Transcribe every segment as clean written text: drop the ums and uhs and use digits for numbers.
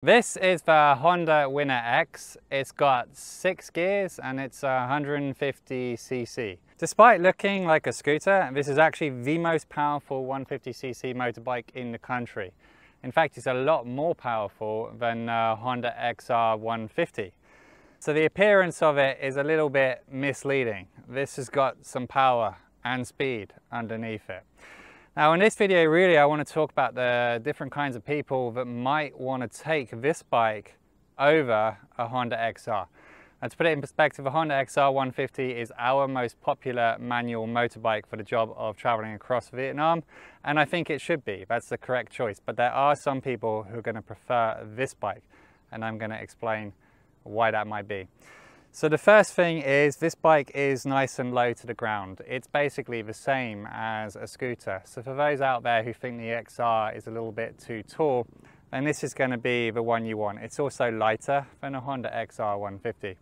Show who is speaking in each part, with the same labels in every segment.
Speaker 1: This is the Honda Winner X. It's got 6 gears and it's 150cc. Despite looking like a scooter, this is actually the most powerful 150cc motorbike in the country. In fact, it's a lot more powerful than Honda XR 150. So the appearance of it is a little bit misleading. This has got some power and speed underneath it. Now in this video, really, I want to talk about the different kinds of people that might want to take this bike over a Honda XR. And to put it in perspective, a Honda XR 150 is our most popular manual motorbike for the job of traveling across Vietnam. And I think it should be, that's the correct choice. But there are some people who are going to prefer this bike, and I'm going to explain why that might be. So the first thing is this bike is nice and low to the ground. It's basically the same as a scooter. So for those out there who think the XR is a little bit too tall, then this is going to be the one you want. It's also lighter than a Honda XR 150.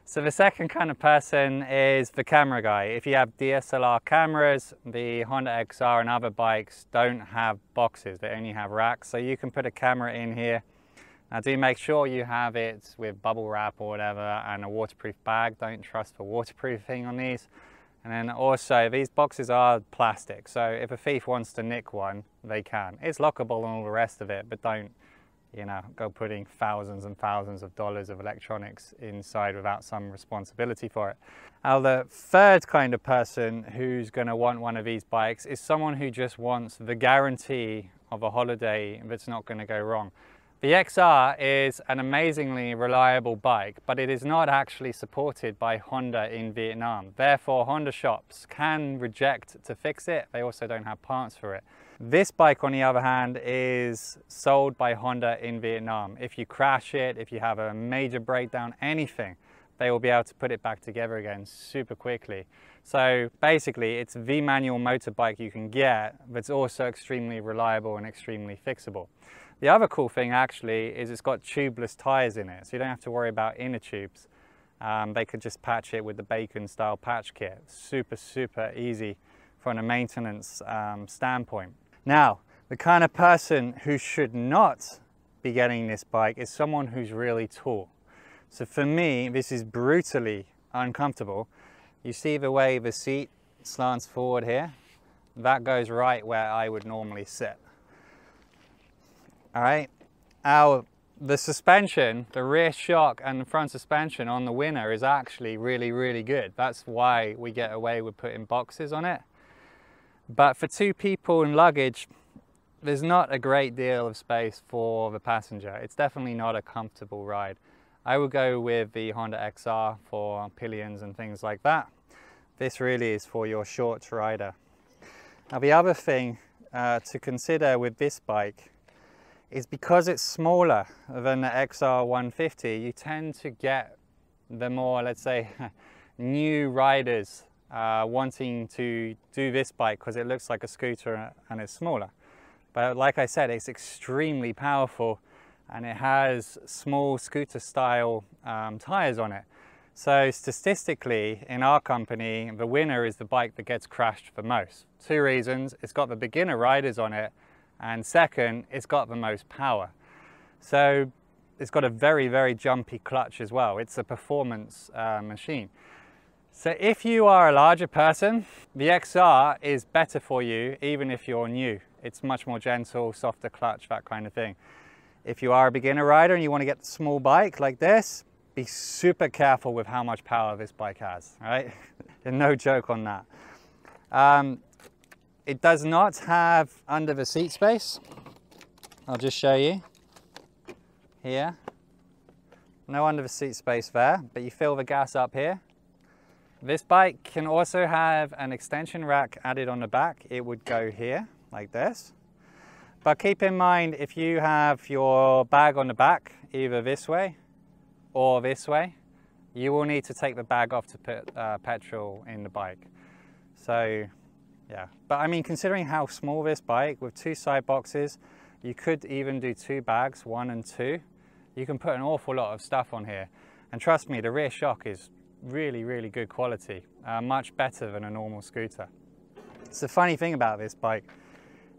Speaker 1: So the second kind of person is the camera guy. If you have DSLR cameras, the Honda XR and other bikes don't have boxes, they only have racks. So you can put a camera in here. Now do make sure you have it with bubble wrap or whatever and a waterproof bag. Don't trust the waterproofing on these. And then also these boxes are plastic, so if a thief wants to nick one, they can. It's lockable and all the rest of it, but don't, you know, go putting thousands and thousands of dollars of electronics inside without some responsibility for it. Now the third kind of person who's going to want one of these bikes is someone who just wants the guarantee of a holiday that's not going to go wrong. The XR is an amazingly reliable bike, but it is not actually supported by Honda in Vietnam. Therefore, Honda shops can reject to fix it. They also don't have parts for it. This bike, on the other hand, is sold by Honda in Vietnam. If you crash it, if you have a major breakdown, anything, they will be able to put it back together again super quickly. So basically, it's the manual motorbike you can get, but it's also extremely reliable and extremely fixable. The other cool thing actually is it's got tubeless tires in it, so you don't have to worry about inner tubes. They could just patch it with the bacon style patch kit. Super easy from a maintenance standpoint. Now, the kind of person who should not be getting this bike is someone who's really tall. So for me, this is brutally uncomfortable. You see the way the seat slants forward here? That goes right where I would normally sit. All right, the suspension, the rear shock and the front suspension on the Winner is actually really good. That's why we get away with putting boxes on it. But for 2 people and luggage, there's not a great deal of space for the passenger. It's definitely not a comfortable ride. I would go with the Honda XR for pillions and things like that. This really is for your short rider. Now the other thing to consider with this bike is because it's smaller than the XR 150, you tend to get the more, let's say, new riders wanting to do this bike because it looks like a scooter and it's smaller. But like I said, it's extremely powerful and it has small scooter style tires on it. So statistically, in our company, the Winner is the bike that gets crashed the most. 2 reasons: it's got the beginner riders on it, and second, it's got the most power. So it's got a very jumpy clutch as well. It's a performance machine. So if you are a larger person, the XR is better for you even if you're new. It's much more gentle, softer clutch, that kind of thing. If you are a beginner rider and you want to get a small bike like this, be super careful with how much power this bike has, right? No joke on that. It does not have under the seat space. I'll just show you here. No under the seat space there, but you fill the gas up here. This bike can also have an extension rack added on the back. It would go here like this. But keep in mind, if you have your bag on the back, either this way or this way, you will need to take the bag off to put petrol in the bike. So yeah, but I mean, considering how small this bike with 2 side boxes, you could even do 2 bags, 1 and 2. You can put an awful lot of stuff on here. And trust me, the rear shock is really good quality, much better than a normal scooter. So the funny thing about this bike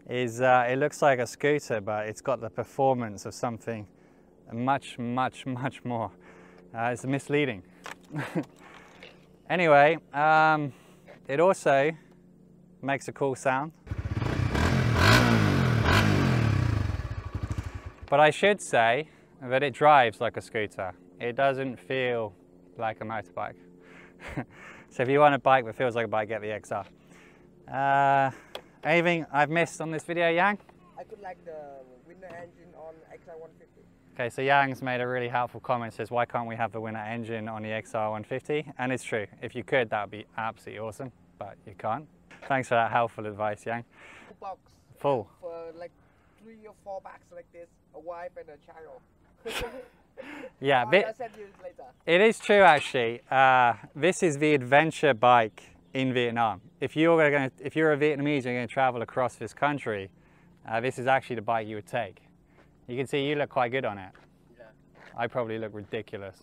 Speaker 1: is it looks like a scooter, but it's got the performance of something much more. It's misleading. Anyway, it also makes a cool sound. But I should say that it drives like a scooter. It doesn't feel like a motorbike. So if you want a bike that feels like a bike, get the XR. Anything I've missed on this video, Yang?
Speaker 2: I could like the winner engine on XR150.
Speaker 1: Okay, so Yang's made a really helpful comment, says why can't we have the winner engine on the XR150? And it's true, if you could that would be absolutely awesome, but you can't. Thanks for that helpful advice, Yang.
Speaker 2: Full box.
Speaker 1: Full.
Speaker 2: For like 3 or 4 bags like this, a wife and a child.
Speaker 1: Yeah,
Speaker 2: I'll send you later.
Speaker 1: It is true actually. This is the adventure bike in Vietnam. If you're a Vietnamese and you're going to travel across this country, this is actually the bike you would take. You can see you look quite good on it.
Speaker 2: Yeah.
Speaker 1: I probably look ridiculous.